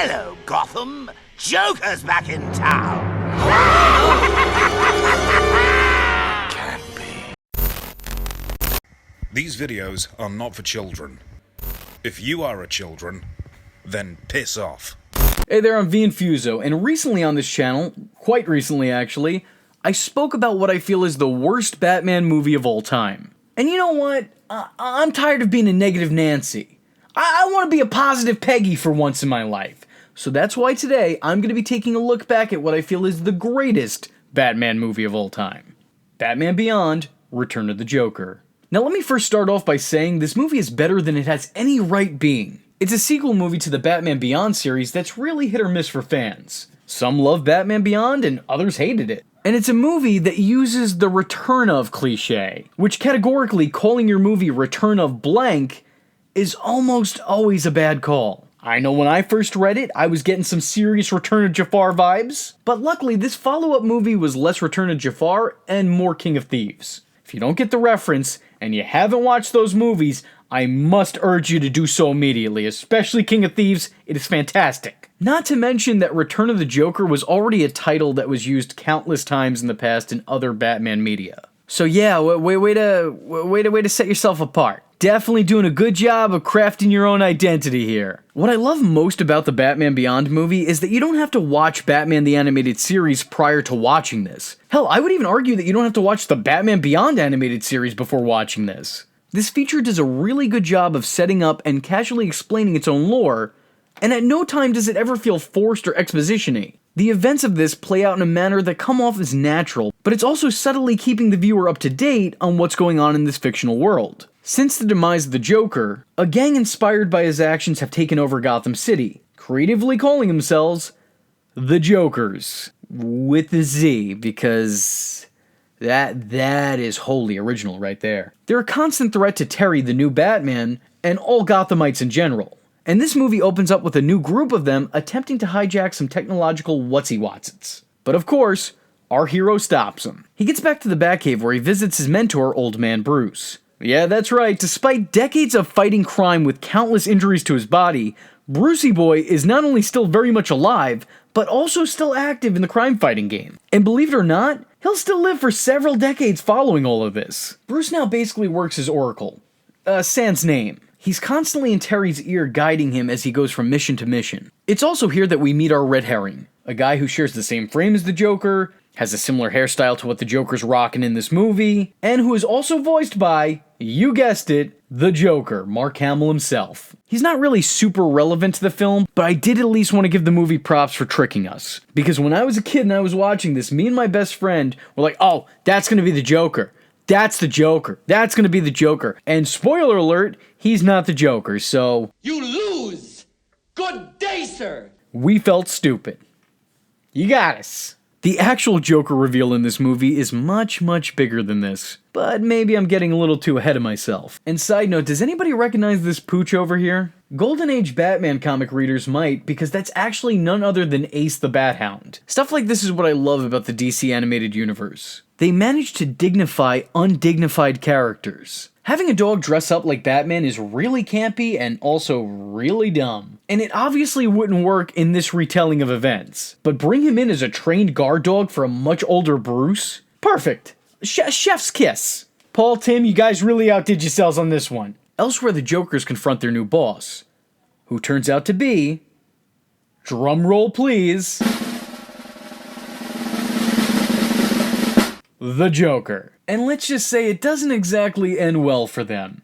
Hello, Gotham. Joker's back in town. Can't be. These videos are not for children. If you are a children, then piss off. Hey there, I'm Infuso, and recently on this channel, quite recently actually, I spoke about what I feel is the worst Batman movie of all time. And you know what? I'm tired of being a negative Nancy. I want to be a positive Peggy for once in my life. So that's why today I'm going to be taking a look back at what I feel is the greatest Batman movie of all time. Batman Beyond: Return of the Joker. Now let me first start off by saying this movie is better than it has any right being. It's a sequel movie to the Batman Beyond series that's really hit or miss for fans. Some love Batman Beyond and others hated it. And it's a movie that uses the return of cliche, which categorically calling your movie Return of blank is almost always a bad call. I know when I first read it, I was getting some serious Return of Jafar vibes, but luckily this follow-up movie was less Return of Jafar and more King of Thieves. If you don't get the reference, and you haven't watched those movies, I must urge you to do so immediately, especially King of Thieves. It is fantastic. Not to mention that Return of the Joker was already a title that was used countless times in the past in other Batman media. So yeah, way to set yourself apart. Definitely doing a good job of crafting your own identity here. What I love most about the Batman Beyond movie is that you don't have to watch Batman the Animated Series prior to watching this. Hell, I would even argue that you don't have to watch the Batman Beyond animated series before watching this. This feature does a really good job of setting up and casually explaining its own lore, and at no time does it ever feel forced or exposition-y. The events of this play out in a manner that come off as natural, but it's also subtly keeping the viewer up to date on what's going on in this fictional world. Since the demise of the Joker, a gang inspired by his actions have taken over Gotham City, creatively calling themselves the Jokers. With a Z, because that is wholly original right there. They're a constant threat to Terry, the new Batman, and all Gothamites in general. And this movie opens up with a new group of them attempting to hijack some technological whatsy-watsits. But of course, our hero stops them. He gets back to the Batcave where he visits his mentor, Old Man Bruce. Yeah, that's right, despite decades of fighting crime with countless injuries to his body, Brucey Boy is not only still very much alive, but also still active in the crime-fighting game. And believe it or not, he'll still live for several decades following all of this. Bruce now basically works as Oracle. Sans name. He's constantly in Terry's ear guiding him as he goes from mission to mission. It's also here that we meet our red herring, a guy who shares the same frame as the Joker, has a similar hairstyle to what the Joker's rocking in this movie, and who is also voiced by, you guessed it, the Joker, Mark Hamill himself. He's not really super relevant to the film, but I did at least want to give the movie props for tricking us. Because when I was a kid and I was watching this, me and my best friend were like, oh, that's gonna be the Joker. That's the Joker. That's gonna be the Joker. And spoiler alert, he's not the Joker, so... You lose! Good day, sir! We felt stupid. You got us. The actual Joker reveal in this movie is much bigger than this, but maybe I'm getting a little too ahead of myself. And side note, does anybody recognize this pooch over here? Golden Age Batman comic readers might, because that's actually none other than Ace the Bat Hound. Stuff like this is what I love about the DC animated universe. They managed to dignify undignified characters. Having a dog dress up like Batman is really campy and also really dumb. And it obviously wouldn't work in this retelling of events. But bring him in as a trained guard dog for a much older Bruce? Perfect. Chef's kiss. Paul, Tim, you guys really outdid yourselves on this one. Elsewhere, the Jokers confront their new boss, who turns out to be... drumroll please... the Joker. And let's just say it doesn't exactly end well for them.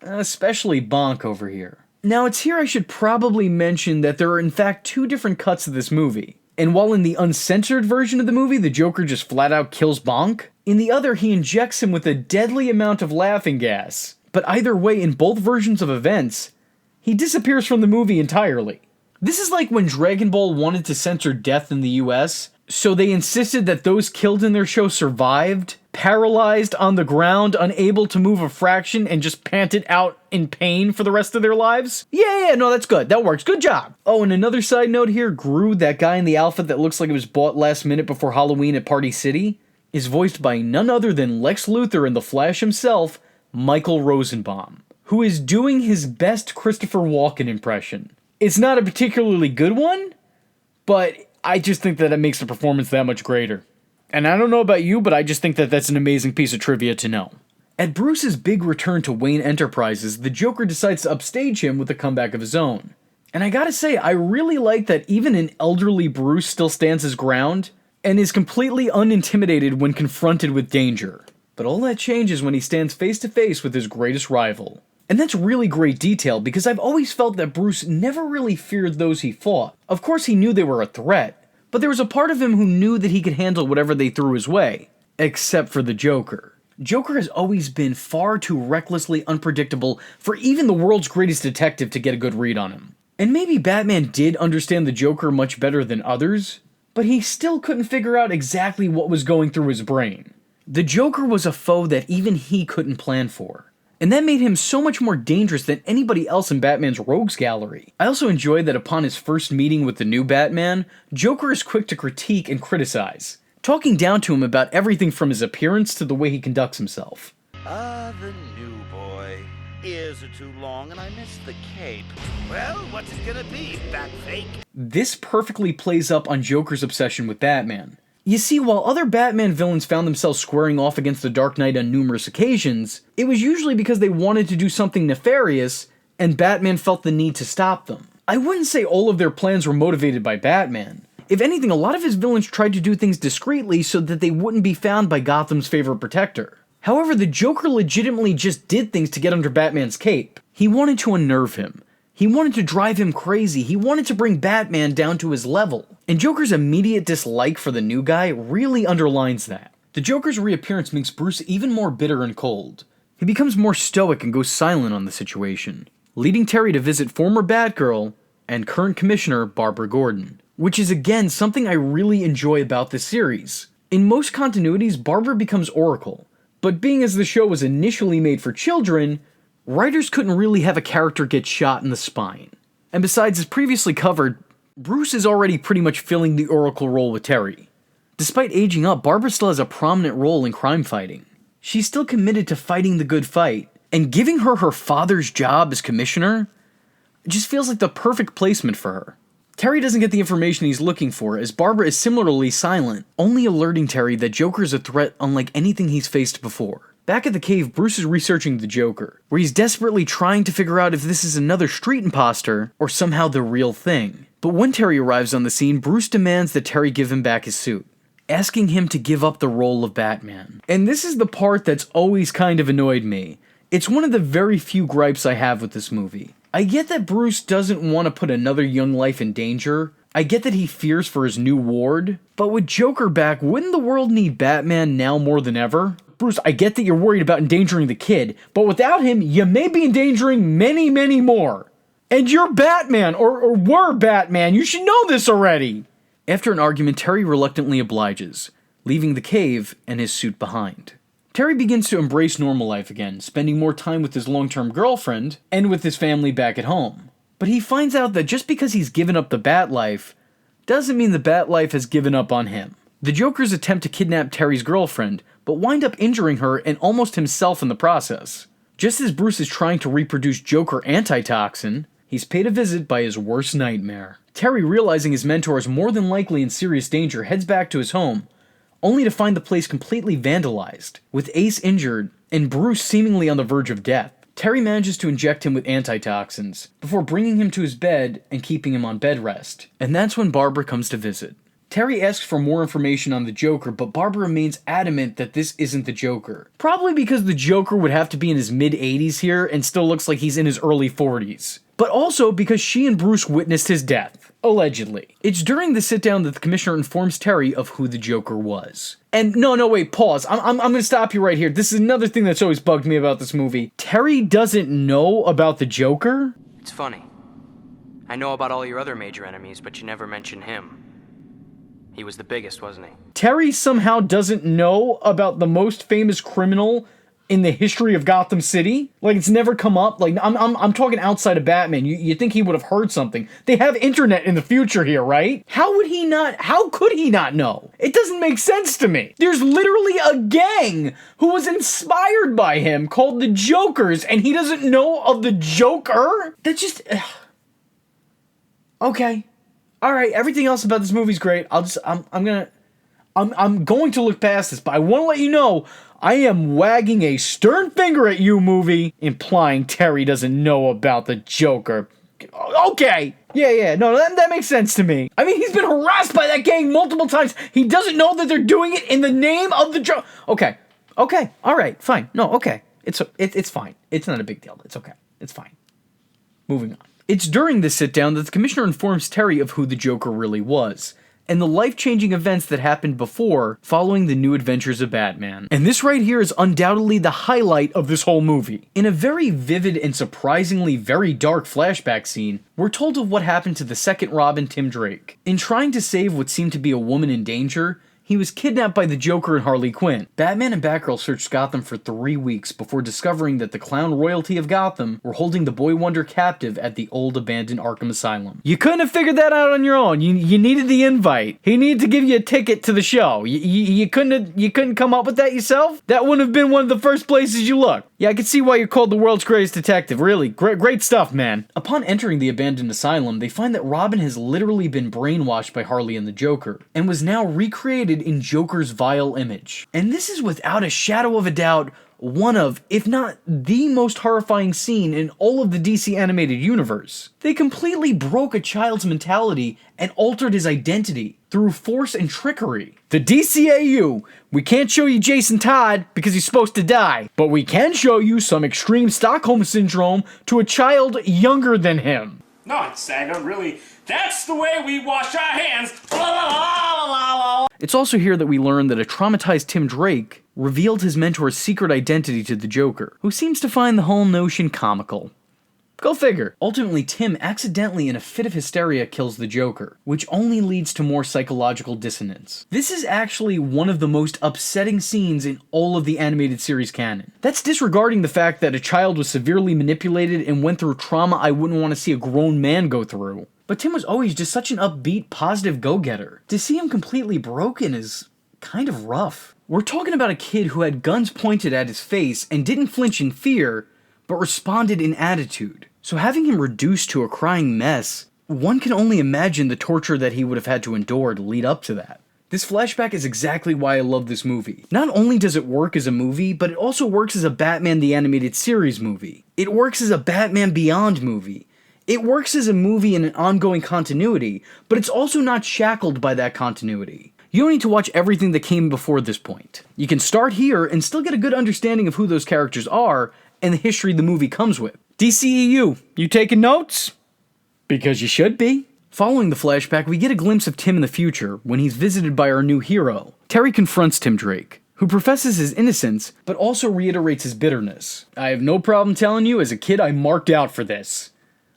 Especially Bonk over here. Now it's here I should probably mention that there are in fact two different cuts of this movie. And while in the uncensored version of the movie, the Joker just flat out kills Bonk, in the other he injects him with a deadly amount of laughing gas. But either way, in both versions of events, he disappears from the movie entirely. This is like when Dragon Ball wanted to censor death in the US, so they insisted that those killed in their show survived, paralyzed on the ground, unable to move a fraction, and just panted out in pain for the rest of their lives? Yeah, no, that's good. That works. Good job. Oh, and another side note here, Gru, that guy in the outfit that looks like it was bought last minute before Halloween at Party City, is voiced by none other than Lex Luthor and the Flash himself, Michael Rosenbaum, who is doing his best Christopher Walken impression. It's not a particularly good one, but I just think that it makes the performance that much greater. And I don't know about you, but I just think that that's an amazing piece of trivia to know. At Bruce's big return to Wayne Enterprises, the Joker decides to upstage him with a comeback of his own. And I gotta say, I really like that even an elderly Bruce still stands his ground and is completely unintimidated when confronted with danger. But all that changes when he stands face to face with his greatest rival. And that's really great detail because I've always felt that Bruce never really feared those he fought. Of course he knew they were a threat, but there was a part of him who knew that he could handle whatever they threw his way. Except for the Joker. Joker has always been far too recklessly unpredictable for even the world's greatest detective to get a good read on him. And maybe Batman did understand the Joker much better than others, but he still couldn't figure out exactly what was going through his brain. The Joker was a foe that even he couldn't plan for. And that made him so much more dangerous than anybody else in Batman's rogues gallery. I also enjoy that upon his first meeting with the new Batman, Joker is quick to critique and criticize, talking down to him about everything from his appearance to the way he conducts himself. The new boy. Ears are too long and I missed the cape. Well, what's it gonna be, Batfake? This perfectly plays up on Joker's obsession with Batman. You see, while other Batman villains found themselves squaring off against the Dark Knight on numerous occasions, it was usually because they wanted to do something nefarious, and Batman felt the need to stop them. I wouldn't say all of their plans were motivated by Batman. If anything, a lot of his villains tried to do things discreetly so that they wouldn't be found by Gotham's favorite protector. However, the Joker legitimately just did things to get under Batman's cape. He wanted to unnerve him. He wanted to drive him crazy. He wanted to bring Batman down to his level. And Joker's immediate dislike for the new guy really underlines that. The Joker's reappearance makes Bruce even more bitter and cold. He becomes more stoic and goes silent on the situation, leading Terry to visit former Batgirl and current Commissioner Barbara Gordon, which is again something I really enjoy about this series. In most continuities, Barbara becomes Oracle, but being as the show was initially made for children, writers couldn't really have a character get shot in the spine. And besides, as previously covered, Bruce is already pretty much filling the Oracle role with Terry. Despite aging up, Barbara still has a prominent role in crime fighting. She's still committed to fighting the good fight, and giving her her father's job as commissioner just feels like the perfect placement for her. Terry doesn't get the information he's looking for, as Barbara is similarly silent, only alerting Terry that Joker is a threat unlike anything he's faced before. Back at the cave, Bruce is researching the Joker, where he's desperately trying to figure out if this is another street imposter or somehow the real thing. But when Terry arrives on the scene, Bruce demands that Terry give him back his suit, asking him to give up the role of Batman. And this is the part that's always kind of annoyed me. It's one of the very few gripes I have with this movie. I get that Bruce doesn't want to put another young life in danger. I get that he fears for his new ward. But with Joker back, wouldn't the world need Batman now more than ever? Bruce, I get that you're worried about endangering the kid, but without him, you may be endangering many, many more. And you're Batman, or were Batman. You should know this already. After an argument, Terry reluctantly obliges, leaving the cave and his suit behind. Terry begins to embrace normal life again, spending more time with his long-term girlfriend and with his family back at home. But he finds out that just because he's given up the Bat life, doesn't mean the Bat life has given up on him. The Joker's attempt to kidnap Terry's girlfriend, but wind up injuring her and almost himself in the process. Just as Bruce is trying to reproduce Joker antitoxin, he's paid a visit by his worst nightmare. Terry, realizing his mentor is more than likely in serious danger, heads back to his home, only to find the place completely vandalized, with Ace injured and Bruce seemingly on the verge of death. Terry manages to inject him with antitoxins, before bringing him to his bed and keeping him on bed rest. And that's when Barbara comes to visit. Terry asks for more information on the Joker, but Barbara remains adamant that this isn't the Joker. Probably because the Joker would have to be in his mid-80s here and still looks like he's in his early 40s. But also because she and Bruce witnessed his death, allegedly. It's during the sit-down that the Commissioner informs Terry of who the Joker was. And no, wait, pause. I'm gonna stop you right here. This is another thing that's always bugged me about this movie. Terry doesn't know about the Joker? It's funny. I know about all your other major enemies, but you never mention him. He was the biggest, wasn't he? Terry somehow doesn't know about the most famous criminal in the history of Gotham City? Like, it's never come up? Like, I'm talking outside of Batman. You think he would have heard something. They have internet in the future here, right? How could he not know? It doesn't make sense to me. There's literally a gang who was inspired by him called the Jokers, and he doesn't know of the Joker? That just... Okay. Alright, everything else about this movie's great. I'm going to look past this, but I want to let you know I am wagging a stern finger at you, movie, implying Terry doesn't know about the Joker. Okay. Yeah, no, that makes sense to me. I mean, he's been harassed by that gang multiple times. He doesn't know that they're doing it in the name of the Joker. Okay, alright, fine. No, okay. It's fine. It's not a big deal. It's okay. It's fine. Moving on. It's during this sit-down that the Commissioner informs Terry of who the Joker really was, and the life-changing events that happened before following the new adventures of Batman. And this right here is undoubtedly the highlight of this whole movie. In a very vivid and surprisingly very dark flashback scene, we're told of what happened to the second Robin, Tim Drake. In trying to save what seemed to be a woman in danger, he was kidnapped by the Joker and Harley Quinn. Batman and Batgirl searched Gotham for 3 weeks before discovering that the clown royalty of Gotham were holding the Boy Wonder captive at the old abandoned Arkham Asylum. You couldn't have figured that out on your own. You needed the invite. He needed to give you a ticket to the show. You couldn't come up with that yourself? That wouldn't have been one of the first places you looked. Yeah, I can see why you're called the world's greatest detective. Really, great stuff, man. Upon entering the abandoned asylum, they find that Robin has literally been brainwashed by Harley and the Joker, and was now recreated in Joker's vile image. And this is without a shadow of a doubt one of, if not the most horrifying scene in all of the DC animated universe. They completely broke a child's mentality and altered his identity through force and trickery. The DCAU, we can't show you Jason Todd because he's supposed to die, but we can show you some extreme Stockholm syndrome to a child younger than him. No, it's not really. That's the way we wash our hands. It's also here that we learn that a traumatized Tim Drake revealed his mentor's secret identity to the Joker, who seems to find the whole notion comical. Go figure. Ultimately, Tim accidentally in a fit of hysteria kills the Joker, which only leads to more psychological dissonance. This is actually one of the most upsetting scenes in all of the animated series canon. That's disregarding the fact that a child was severely manipulated and went through trauma I wouldn't want to see a grown man go through. But Tim was always just such an upbeat, positive go-getter. To see him completely broken is kind of rough. We're talking about a kid who had guns pointed at his face and didn't flinch in fear, but responded in attitude. So having him reduced to a crying mess, one can only imagine the torture that he would have had to endure to lead up to that. This flashback is exactly why I love this movie. Not only does it work as a movie, but it also works as a Batman the Animated Series movie. It works as a Batman Beyond movie. It works as a movie in an ongoing continuity, but it's also not shackled by that continuity. You don't need to watch everything that came before this point. You can start here and still get a good understanding of who those characters are and the history the movie comes with. DCEU, you taking notes? Because you should be. Following the flashback, we get a glimpse of Tim in the future when he's visited by our new hero. Terry confronts Tim Drake, who professes his innocence, but also reiterates his bitterness. I have no problem telling you, as a kid I marked out for this.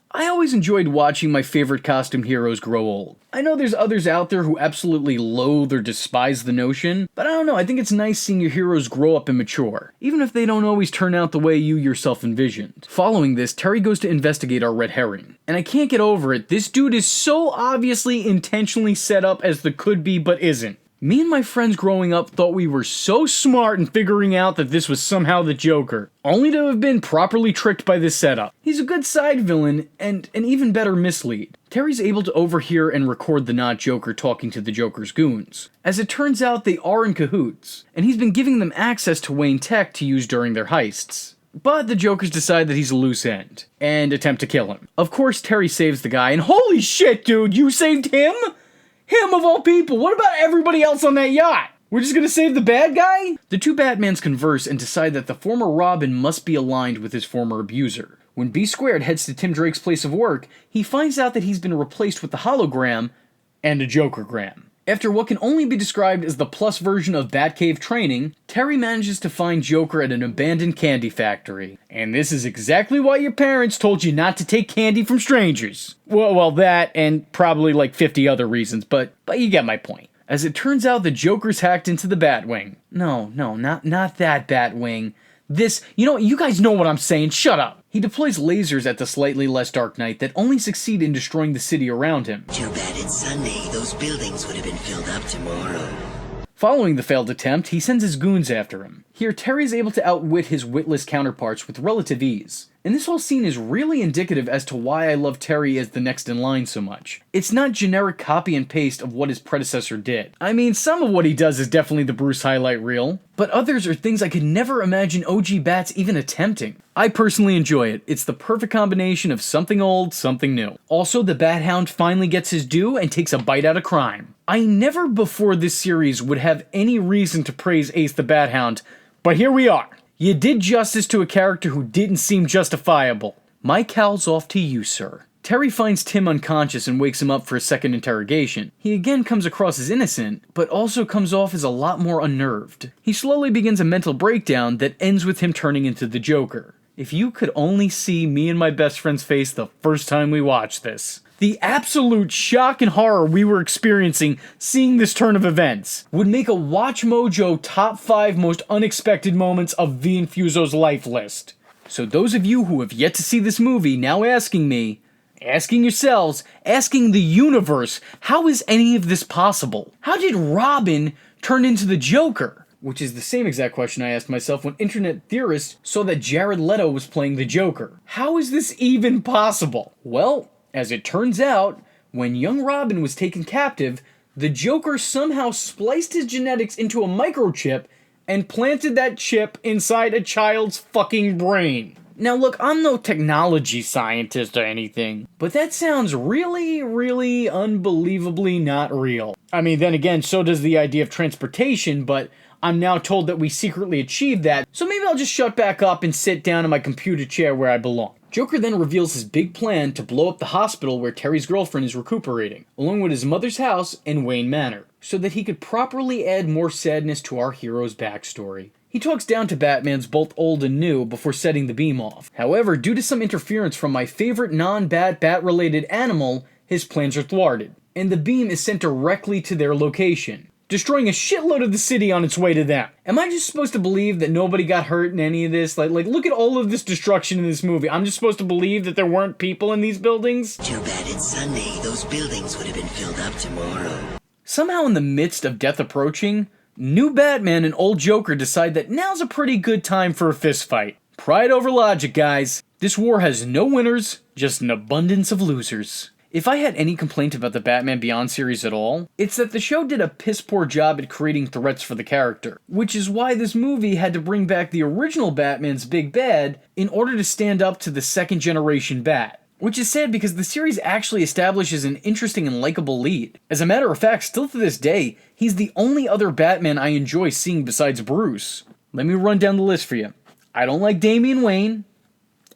I always enjoyed watching my favorite costume heroes grow old. I know there's others out there who absolutely loathe or despise the notion, but I don't know, I think it's nice seeing your heroes grow up and mature, even if they don't always turn out the way you yourself envisioned. Following this, Terry goes to investigate our red herring, and I can't get over it, this dude is so obviously intentionally set up as the could-be but isn't. Me and my friends growing up thought we were so smart in figuring out that this was somehow the Joker, only to have been properly tricked by this setup. He's a good side villain, and an even better mislead. Terry's able to overhear and record the not Joker talking to the Joker's goons. As it turns out, they are in cahoots, and he's been giving them access to Wayne tech to use during their heists. But the Jokers decide that he's a loose end, and attempt to kill him. Of course, Terry saves the guy, and holy shit, dude, you saved him? Him of all people! What about everybody else on that yacht? We're just gonna save the bad guy? The two Batmans converse and decide that the former Robin must be aligned with his former abuser. When B-Squared heads to Tim Drake's place of work, he finds out that he's been replaced with the hologram and a Jokergram. After what can only be described as the plus version of Batcave training, Terry manages to find Joker at an abandoned candy factory. And this is exactly why your parents told you not to take candy from strangers. Well, that and probably like 50 other reasons, but you get my point. As it turns out, the Joker's hacked into the Batwing. No, not that Batwing. This, you guys know what I'm saying, shut up! He deploys lasers at the slightly less Dark Knight that only succeed in destroying the city around him. Too bad it's Sunday, those buildings would have been filled up tomorrow. Following the failed attempt, he sends his goons after him. Here, Terry's able to outwit his witless counterparts with relative ease, And this whole scene is really indicative as to why I love Terry as the next in line so much. It's not generic copy and paste of what his predecessor did. I mean, some of what he does is definitely the Bruce highlight reel, but others are things I could never imagine OG Bats even attempting. I personally enjoy it. It's the perfect combination of something old, something new. Also, the Bat Hound finally gets his due and takes a bite out of crime. I never before this series would have any reason to praise Ace the Bat Hound, but here we are. You did justice to a character who didn't seem justifiable. My cowl's off to you, sir. Terry finds Tim unconscious and wakes him up for a second interrogation. He again comes across as innocent, but also comes off as a lot more unnerved. He slowly begins a mental breakdown that ends with him turning into the Joker. If you could only see me and my best friend's face the first time we watched this. The absolute shock and horror we were experiencing seeing this turn of events would make a Watch Mojo top 5 most unexpected moments of V Infuso's life list. So those of you who have yet to see this movie now asking me, asking yourselves, asking the universe, how is any of this possible? How did Robin turn into the Joker? Which is the same exact question I asked myself when internet theorists saw that Jared Leto was playing the Joker. How is this even possible? Well, as it turns out, when young Robin was taken captive, the Joker somehow spliced his genetics into a microchip and planted that chip inside a child's fucking brain. Now look, I'm no technology scientist or anything, but that sounds really, really unbelievably not real. I mean, then again, so does the idea of transportation, but I'm now told that we secretly achieved that, so maybe I'll just shut back up and sit down in my computer chair where I belong. Joker then reveals his big plan to blow up the hospital where Terry's girlfriend is recuperating, along with his mother's house in Wayne Manor, so that he could properly add more sadness to our hero's backstory. He talks down to Batman's both old and new before setting the beam off. However, due to some interference from my favorite non-Bat-related animal, his plans are thwarted, and the beam is sent directly to their location, destroying a shitload of the city on its way to them. Am I just supposed to believe that nobody got hurt in any of this? Like, look at all of this destruction in this movie. I'm just supposed to believe that there weren't people in these buildings? Too bad it's Sunday. Those buildings would have been filled up tomorrow. Somehow in the midst of death approaching, new Batman and old Joker decide that now's a pretty good time for a fistfight. Pride over logic, guys. This war has no winners, just an abundance of losers. If I had any complaint about the Batman Beyond series at all, it's that the show did a piss-poor job at creating threats for the character, which is why this movie had to bring back the original Batman's big bad in order to stand up to the second-generation Bat. Which is sad because the series actually establishes an interesting and likable lead. As a matter of fact, still to this day, he's the only other Batman I enjoy seeing besides Bruce. Let me run down the list for you. I don't like Damian Wayne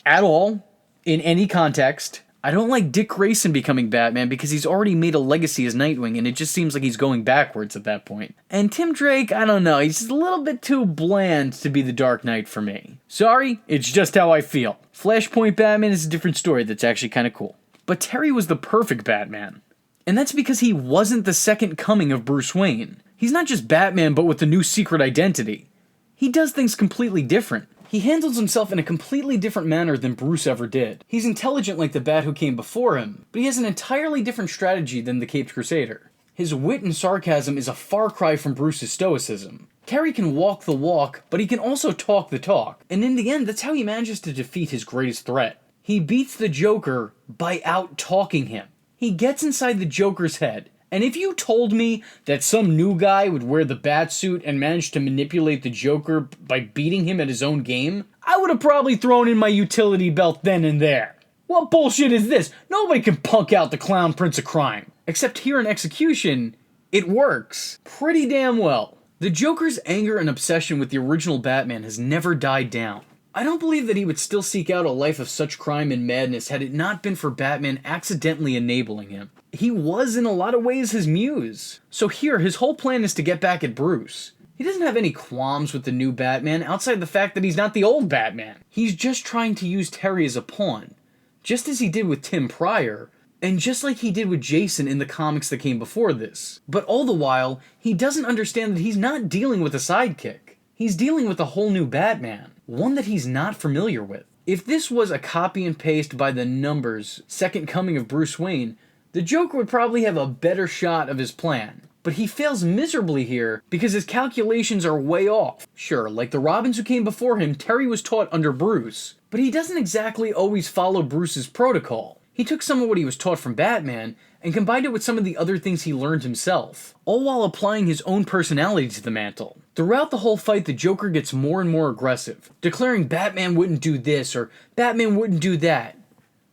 at all, in any context. I don't like Dick Grayson becoming Batman because he's already made a legacy as Nightwing and it just seems like he's going backwards at that point. And Tim Drake, I don't know, he's just a little bit too bland to be the Dark Knight for me. Sorry, it's just how I feel. Flashpoint Batman is a different story that's actually kind of cool. But Terry was the perfect Batman. And that's because he wasn't the second coming of Bruce Wayne. He's not just Batman but with a new secret identity. He does things completely different. He handles himself in a completely different manner than Bruce ever did. He's intelligent like the Bat who came before him, but he has an entirely different strategy than the Caped Crusader. His wit and sarcasm is a far cry from Bruce's stoicism. Terry can walk the walk, but he can also talk the talk, and in the end, that's how he manages to defeat his greatest threat. He beats the Joker by out-talking him. He gets inside the Joker's head, and if you told me that some new guy would wear the Batsuit and manage to manipulate the Joker by beating him at his own game, I would have probably thrown in my utility belt then and there. What bullshit is this? Nobody can punk out the Clown Prince of Crime. Except here in execution, it works pretty damn well. The Joker's anger and obsession with the original Batman has never died down. I don't believe that he would still seek out a life of such crime and madness had it not been for Batman accidentally enabling him. He was in a lot of ways his muse. So here, his whole plan is to get back at Bruce. He doesn't have any qualms with the new Batman outside the fact that he's not the old Batman. He's just trying to use Terry as a pawn, just as he did with Tim Pryor, and just like he did with Jason in the comics that came before this. But all the while, he doesn't understand that he's not dealing with a sidekick. He's dealing with a whole new Batman, one that he's not familiar with. If this was a copy and paste by the numbers second coming of Bruce Wayne, the Joker would probably have a better shot of his plan. But he fails miserably here because his calculations are way off. Sure, like the Robins who came before him, Terry was taught under Bruce, but he doesn't exactly always follow Bruce's protocol. He took some of what he was taught from Batman and combined it with some of the other things he learned himself, all while applying his own personality to the mantle. Throughout the whole fight, the Joker gets more and more aggressive, declaring Batman wouldn't do this or Batman wouldn't do that.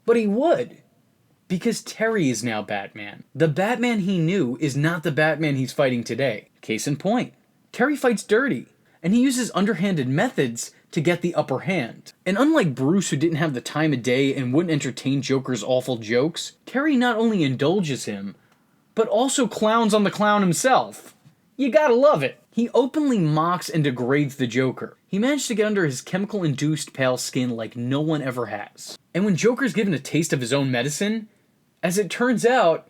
But he would. Because Terry is now Batman. The Batman he knew is not the Batman he's fighting today. Case in point, Terry fights dirty, and he uses underhanded methods to get the upper hand. And unlike Bruce, who didn't have the time of day and wouldn't entertain Joker's awful jokes, Terry not only indulges him, but also clowns on the clown himself. You gotta love it. He openly mocks and degrades the Joker. He managed to get under his chemical-induced pale skin like no one ever has. And when Joker's given a taste of his own medicine, as it turns out,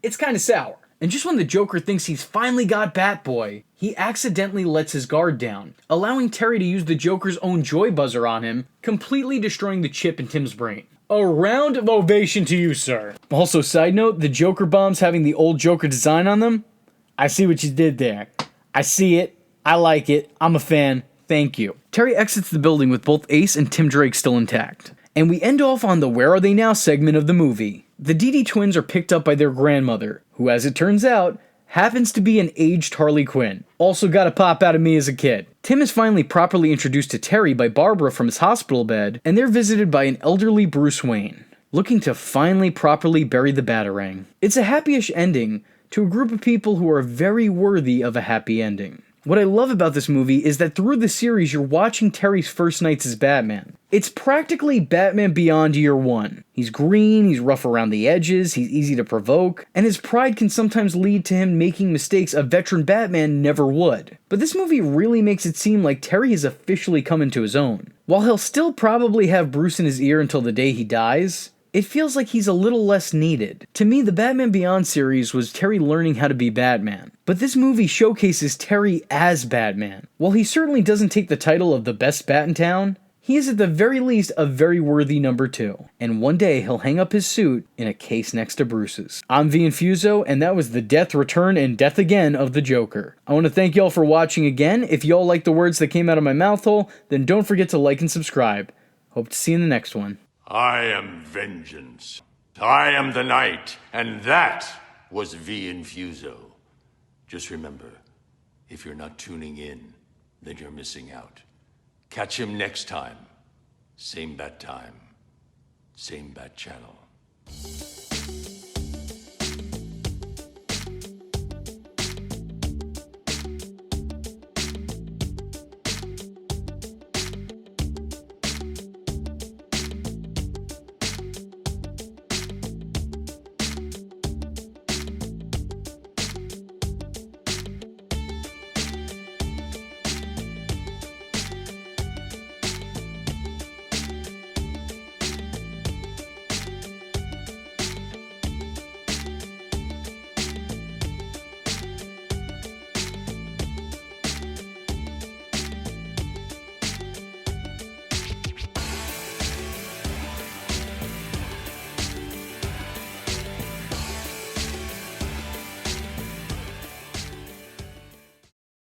it's kinda sour. And just when the Joker thinks he's finally got Batboy, he accidentally lets his guard down, allowing Terry to use the Joker's own joy buzzer on him, completely destroying the chip in Tim's brain. A round of ovation to you, sir. Also, side note, the Joker bombs having the old Joker design on them, I see what you did there. I see it, I like it, I'm a fan, thank you. Terry exits the building with both Ace and Tim Drake still intact. And we end off on the Where Are They Now segment of the movie. The Didi twins are picked up by their grandmother, who as it turns out, happens to be an aged Harley Quinn. Also got a pop out of me as a kid. Tim is finally properly introduced to Terry by Barbara from his hospital bed, and they're visited by an elderly Bruce Wayne, looking to finally properly bury the Batarang. It's a happy-ish ending to a group of people who are very worthy of a happy ending. What I love about this movie is that through the series you're watching Terry's first nights as Batman. It's practically Batman Beyond Year 1. He's green, he's rough around the edges, he's easy to provoke, and his pride can sometimes lead to him making mistakes a veteran Batman never would. But this movie really makes it seem like Terry has officially come into his own. While he'll still probably have Bruce in his ear until the day he dies, it feels like he's a little less needed. To me, the Batman Beyond series was Terry learning how to be Batman. But this movie showcases Terry as Batman. While he certainly doesn't take the title of the best bat in town, he is at the very least a very worthy number 2. And one day he'll hang up his suit in a case next to Bruce's. I'm V Infuso, and that was the death, return, and death again of the Joker. I want to thank y'all for watching again. If y'all like the words that came out of my mouth hole, then don't forget to like and subscribe. Hope to see you in the next one. I am vengeance. I am the night, and that was V Infuso. Just remember, if you're not tuning in, then you're missing out. Catch him next time. Same bat time, same bat channel.